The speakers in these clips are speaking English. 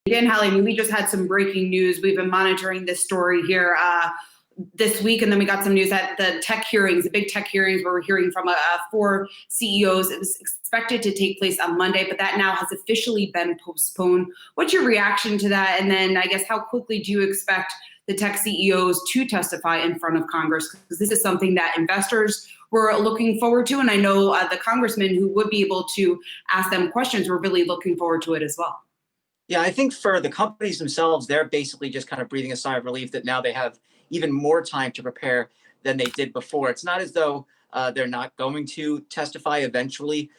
Again, Howley, I mean, we just had some breaking news. We've been monitoring this story here this week, and then we got some news at the tech hearings, the big tech hearings, where we're hearing from 4 CEOs. It was expected to take place on Monday, but that now has officially been postponed. What's your reaction to that? And then I guess how quickly do you expect the tech CEOs to testify in front of Congress? Because this is something that investors were looking forward to, and I know the congressmen who would be able to ask them questions were really looking forward to it as well. Yeah, I think for the companies themselves, they're basically just kind of breathing a sigh of relief that now they have even more time to prepare than they did before. It's not as though they're not going to testify eventually.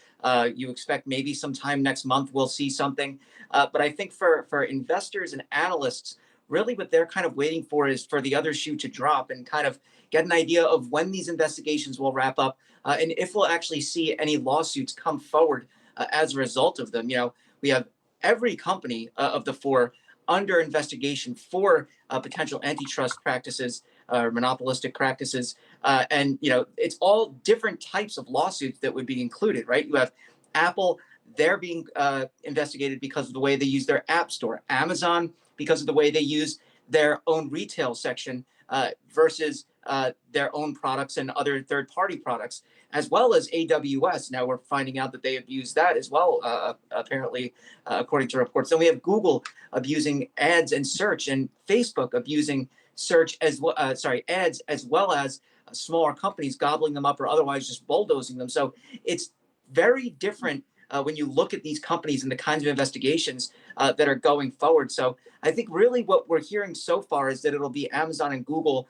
You expect maybe sometime next month we'll see something. But I think for investors and analysts, really what they're kind of waiting for is for the other shoe to drop and kind of get an idea of when these investigations will wrap up and if we'll actually see any lawsuits come forward as a result of them. You know, we have every company of the 4 under investigation for potential antitrust practices or monopolistic practices. And, you know, it's all different types of lawsuits that would be included, right? You have Apple, they're being investigated because of the way they use their app store. Amazon, because of the way they use their own retail section versus their own products and other third-party products, as well as AWS. Now we're finding out that they abuse that as well, apparently, according to reports. Then we have Google abusing ads and search, and Facebook abusing search as well, ads, as well as smaller companies gobbling them up or otherwise just bulldozing them. So it's very different when you look at these companies and the kinds of investigations that are going forward. So I think really what we're hearing so far is that it'll be Amazon and Google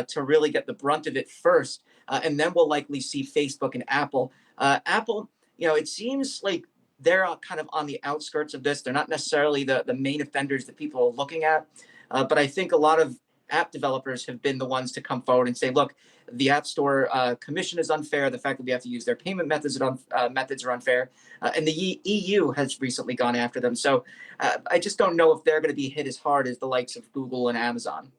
to really get the brunt of it first. And then we'll likely see Facebook and Apple. Apple, you know, it seems like they're kind of on the outskirts of this. They're not necessarily the main offenders that people are looking at. But I think a lot of app developers have been the ones to come forward and say, look, the App Store commission is unfair. The fact that we have to use their payment methods are unfair. And the EU has recently gone after them. So I just don't know if they're going to be hit as hard as the likes of Google and Amazon.